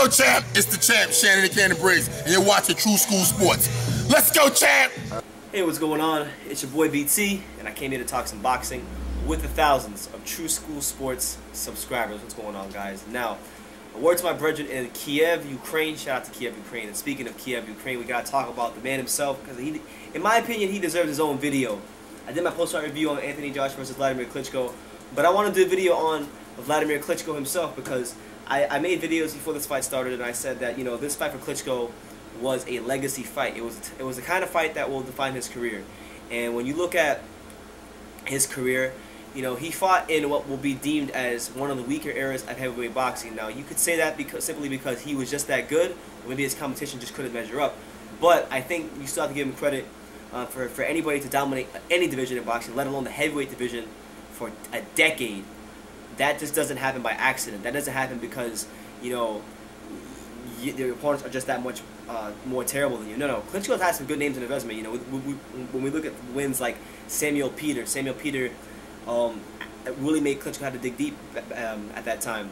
go, champ. It's the champ, Shannon the Cannon Briggs, and you're watching True School Sports. Let's go, champ. Hey, what's going on? It's your boy BT, and I came here to talk some boxing with the thousands of True School Sports subscribers. What's going on, guys? Now, a word to my brethren in Kiev, Ukraine. Shout out to Kiev, Ukraine. And speaking of Kiev, Ukraine, we gotta talk about the man himself, because he, in my opinion, he deserves his own video. I did my post-fight review on Anthony Joshua versus Wladimir Klitschko, but I want to do a video on Wladimir Klitschko himself, because I made videos before this fight started, and I said that, you know, this fight for Klitschko was a legacy fight. It was the kind of fight that will define his career. And when you look at his career, you know, he fought in what will be deemed as one of the weaker eras of heavyweight boxing. Now, you could say that simply because he was just that good, or maybe his competition just couldn't measure up. But I think you still have to give him credit for anybody to dominate any division in boxing, let alone the heavyweight division, for a decade. That just doesn't happen by accident. That doesn't happen because, you know, your opponents are just that much more terrible than you. No. Klitschko's had some good names in his resume. You know, when we look at wins like Samuel Peter really made Klitschko have to dig deep at that time.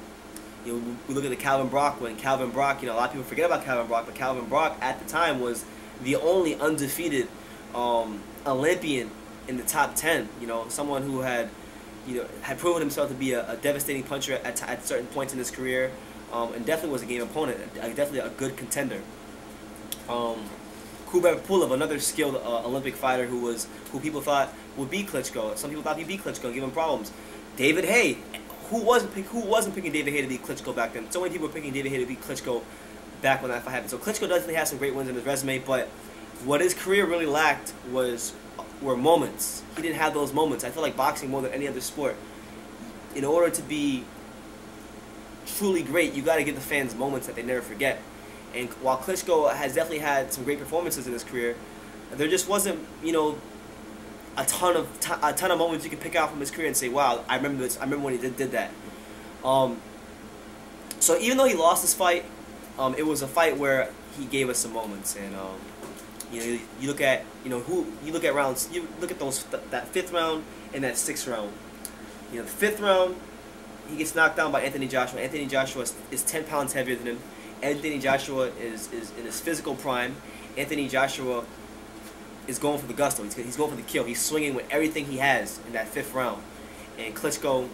You know, we look at the Calvin Brock win. Calvin Brock, you know, a lot of people forget about Calvin Brock, but Calvin Brock at the time was the only undefeated Olympian in the top 10. You know, someone who had proven himself to be a devastating puncher at certain points in his career, and definitely was a game opponent, definitely a good contender. Kubrat Pulev, another skilled Olympic fighter who people thought would beat Klitschko. Some people thought he'd beat Klitschko and give him problems. David Haye, who wasn't picking David Haye to beat Klitschko back then? So many people were picking David Haye to beat Klitschko back when that fight happened. So Klitschko definitely has some great wins in his resume, but what his career really lacked were moments. He didn't have those moments. I feel like boxing, more than any other sport, in order to be truly great, you got to give the fans moments that they never forget. And while Klitschko has definitely had some great performances in his career, there just wasn't, you know, a ton of moments you could pick out from his career and say, wow, I remember this. I remember when he did that. So even though he lost this fight, it was a fight where he gave us some moments. And you know, you look at rounds. You look at that 5th round and that 6th round. You know, the 5th round, he gets knocked down by Anthony Joshua. Anthony Joshua is 10 pounds heavier than him. Anthony Joshua is in his physical prime. Anthony Joshua is going for the gusto. He's going for the kill. He's swinging with everything he has in that 5th round. And Klitschko,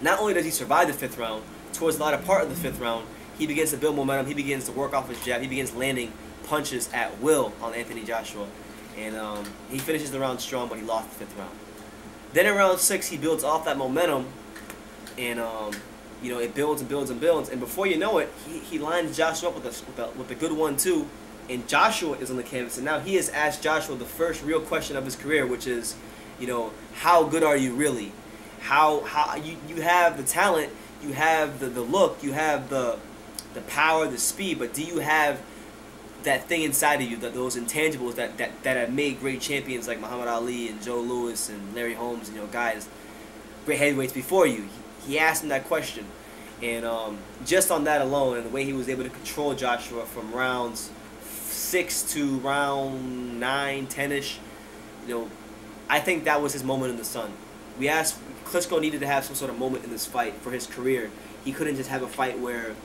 not only does he survive the 5th round, towards the latter part of the 5th round, he begins to build momentum. He begins to work off his jab. He begins landing punches at will on Anthony Joshua. And he finishes the round strong, but he lost the 5th round. Then in round 6, he builds off that momentum, and you know, it builds and builds and builds, and before you know it, he lines Joshua up with a good 1-2, and Joshua is on the canvas, and now he has asked Joshua the first real question of his career, which is, you know, how good are you really? How you have the talent, you have the look, you have the power, the speed, but do you have that thing inside of you, those intangibles that have made great champions like Muhammad Ali and Joe Louis and Larry Holmes, and, you know, guys, great heavyweights before you? He asked him that question, and just on that alone, and the way he was able to control Joshua from rounds 6 to round 9, 10-ish, you know, I think that was his moment in the sun. Klitschko needed to have some sort of moment in this fight for his career. He couldn't just have a fight where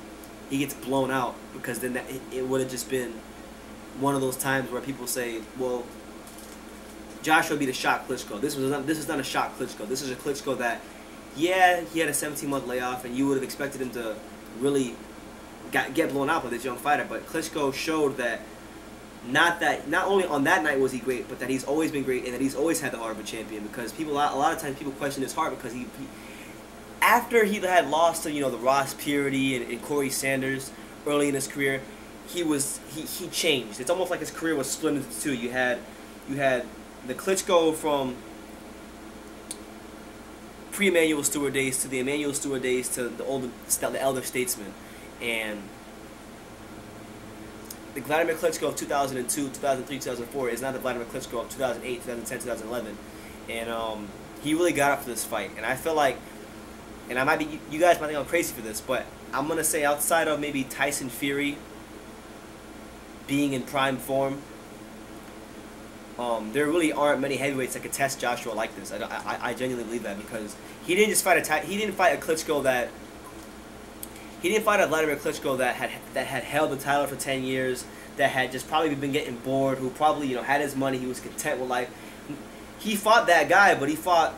he gets blown out, because then it would have just been one of those times where people say, well, Joshua beat a shot Klitschko. This is not a shot Klitschko. This is a Klitschko that, yeah, he had a 17-month layoff, and you would have expected him to really get blown out by this young fighter. But Klitschko showed that not only on that night was he great, but that he's always been great, and that he's always had the heart of a champion. Because a lot of times people question his heart, because after he had lost to, you know, the Ross Purity and Corey Sanders early in his career, he changed. It's almost like his career was split into two. You had the Klitschko from pre-Emanuel Stewart days to the Emanuel Stewart days to the elder statesman, and the Wladimir Klitschko of 2002, 2003, 2004 is not the Wladimir Klitschko of 2008, 2010, 2011, and he really got up for this fight. And I feel like, and you guys might think I'm crazy for this, but I'm gonna say, outside of maybe Tyson Fury being in prime form, there really aren't many heavyweights that could test Joshua like this. I genuinely believe that, because he didn't just fight a Klitschko that He didn't fight a Wladimir Klitschko that had held the title for 10 years, that had just probably been getting bored, who probably, you know, had his money, he was content with life. He fought that guy, but he fought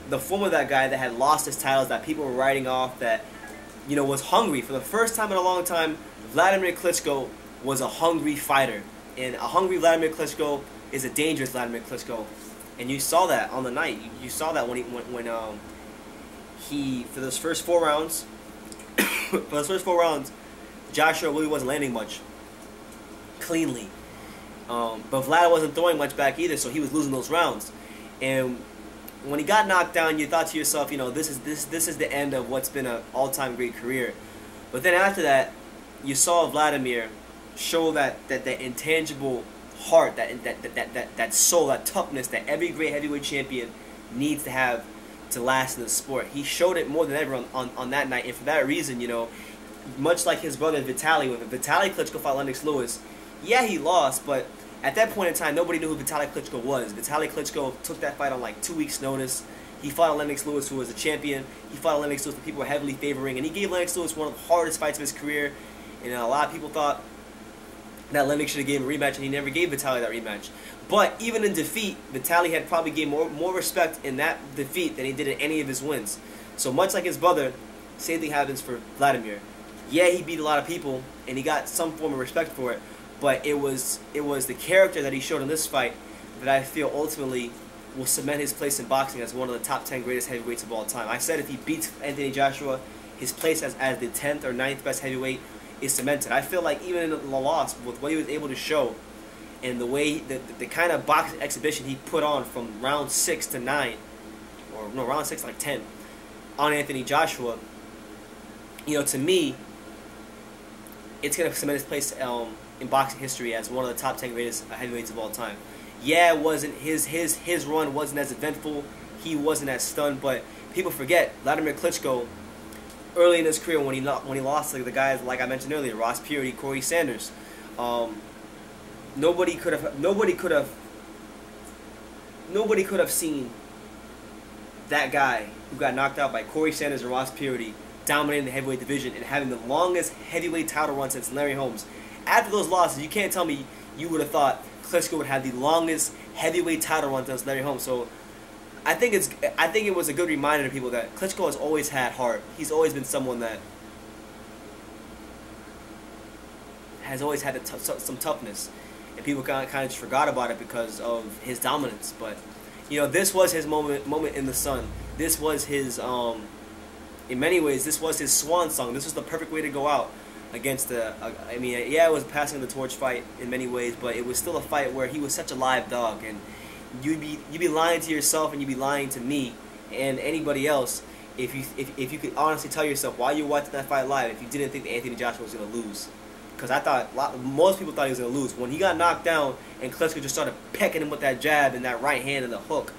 the form of that guy that had lost his titles, that people were writing off, that, you know, was hungry. For the first time in a long time, Wladimir Klitschko was a hungry fighter. And a hungry Wladimir Klitschko is a dangerous Wladimir Klitschko. And you saw that on the night. You saw that when he for those first 4 rounds, Joshua really wasn't landing much cleanly. But Vlad wasn't throwing much back either, so he was losing those rounds. And when he got knocked down, you thought to yourself, you know, this is the end of what's been an all-time great career. But then after that, you saw Wladimir show that intangible heart, that soul, that toughness that every great heavyweight champion needs to have to last in the sport. He showed it more than ever on that night, and for that reason, you know, much like his brother Vitaly, when Vitaly Klitschko fought Lennox Lewis, yeah, he lost, but at that point in time, nobody knew who Vitaly Klitschko was. Vitaly Klitschko took that fight on like 2 weeks' notice. He fought Lennox Lewis, who was a champion. He fought Lennox Lewis that people were heavily favoring, and he gave Lennox Lewis one of the hardest fights of his career. And a lot of people thought that Lennox should have gave him a rematch, and he never gave Vitaly that rematch. But even in defeat, Vitaly had probably gained more respect in that defeat than he did in any of his wins. So much like his brother, same thing happens for Wladimir. Yeah, he beat a lot of people, and he got some form of respect for it. But it was the character that he showed in this fight that I feel ultimately will cement his place in boxing as one of the top 10 greatest heavyweights of all time. I said if he beats Anthony Joshua, his place as the 10th or 9th best heavyweight is cemented. I feel like even in the loss, with what he was able to show and the way, the kind of boxing exhibition he put on from round 6 to 9, or no, round 6 to like 10, on Anthony Joshua, you know, to me, it's going to cement his place in boxing history as one of the top 10 greatest heavyweights of all time. Yeah, it wasn't his run wasn't as eventful. He wasn't as stunned, but people forget Wladimir Klitschko early in his career when he lost to the guys like I mentioned earlier, Ross Purity, Corey Sanders. Nobody could have seen that guy who got knocked out by Corey Sanders and Ross Purity dominating the heavyweight division and having the longest heavyweight title run since Larry Holmes. After those losses, you can't tell me you would have thought Klitschko would have the longest heavyweight title run since Larry Holmes. So I think it was a good reminder to people that Klitschko has always had heart. He's always been someone that has always had some toughness, and people kind of just forgot about it because of his dominance. But you know, this was his moment in the sun. This was his in many ways, this was his swan song. This was the perfect way to go out against I mean, yeah, it was passing the torch fight in many ways, but it was still a fight where he was such a live dog, and you'd be lying to yourself, and you'd be lying to me and anybody else if you could honestly tell yourself while you're watching that fight live if you didn't think that Anthony Joshua was going to lose. Because I thought most people thought he was going to lose. When he got knocked down and Klitschko just started pecking him with that jab and that right hand and the hook,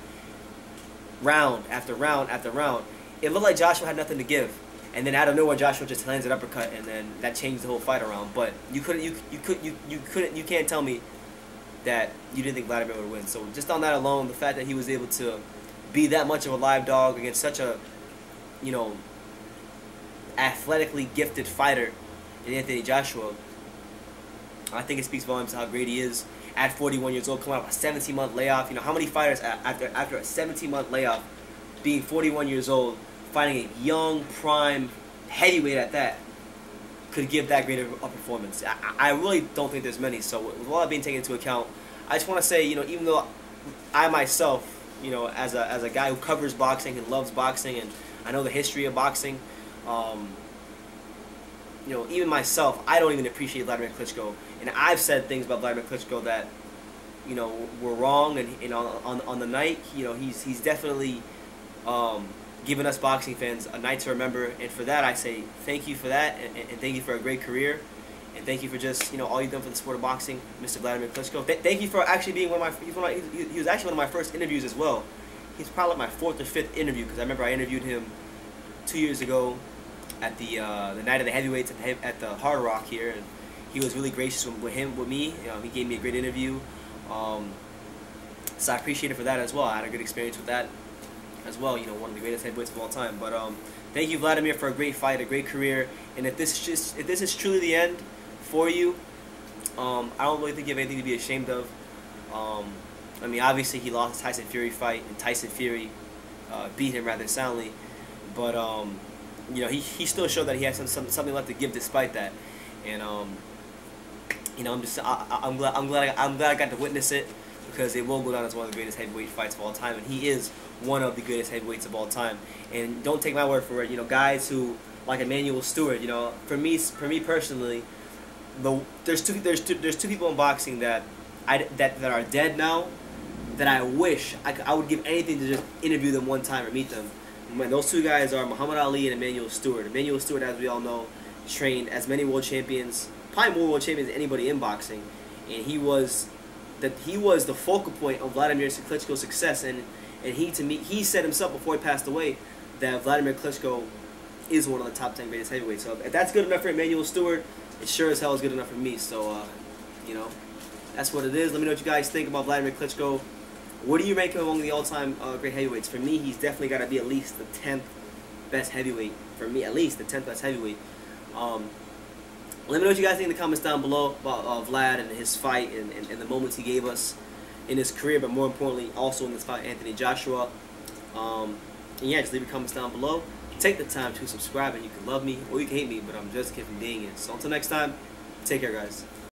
round after round after round, it looked like Joshua had nothing to give. And then out of nowhere, Joshua just lands an uppercut, and then that changed the whole fight around. But you can't tell me that you didn't think Wladimir would win. So just on that alone, the fact that he was able to be that much of a live dog against such a, you know, athletically gifted fighter in Anthony Joshua, I think it speaks volumes to how great he is at 41 years old, coming off a 17-month layoff. You know, how many fighters after a 17-month layoff, being 41 years old, fighting a young, prime heavyweight at that, could give that great of a performance? I really don't think there's many. So with all that being taken into account, I just want to say, you know, even though I myself, you know, as a guy who covers boxing and loves boxing, and I know the history of boxing, you know, even myself, I don't even appreciate Wladimir Klitschko, and I've said things about Wladimir Klitschko that, you know, were wrong, and on the night, you know, he's definitely given us boxing fans a night to remember, and for that I say thank you for that, and thank you for a great career, and thank you for just, you know, all you've done for the sport of boxing, Mr. Wladimir Klitschko. Thank you for actually being he was actually one of my first interviews as well. He's probably my 4th or 5th interview, because I remember I interviewed him 2 years ago at the night of the heavyweights at the Hard Rock here, and he was really gracious with me. You know, he gave me a great interview, so I appreciate it for that as well. I had a good experience with that. as well. You know, one of the greatest heavyweights of all time. But thank you, Wladimir, for a great fight, a great career. And if this is truly the end for you, I don't really think you have anything to be ashamed of. I mean, obviously he lost the Tyson Fury fight, and Tyson Fury beat him rather soundly. But you know, he still showed that he has something left to give despite that. And you know, I'm glad I got to witness it, because it will go down as one of the greatest heavyweight fights of all time, and he is one of the greatest heavyweights of all time. And don't take my word for it. You know, guys who like Emmanuel Stewart. You know, for me personally, there's two people in boxing that are dead now, that I wish I would give anything to just interview them one time or meet them. And those two guys are Muhammad Ali and Emmanuel Stewart. Emmanuel Stewart, as we all know, trained as many world champions, probably more world champions than anybody in boxing, and he was the focal point of Wladimir Klitschko's success. And he said himself before he passed away that Wladimir Klitschko is one of the top 10 greatest heavyweights. So if that's good enough for Emmanuel Stewart, it sure as hell is good enough for me. So you know, that's what it is. Let me know what you guys think about Wladimir Klitschko. What do you rank him among the all-time great heavyweights? For me, he's definitely got to be at least the 10th best heavyweight. For me, at least the 10th best heavyweight. Let me know what you guys think in the comments down below about Vlad and his fight and the moments he gave us in his career, but more importantly, also in this fight, Anthony Joshua. And yeah, just leave your comments down below. Take the time to subscribe, and you can love me or you can hate me, but I'm just a kid from being it. So until next time, take care, guys.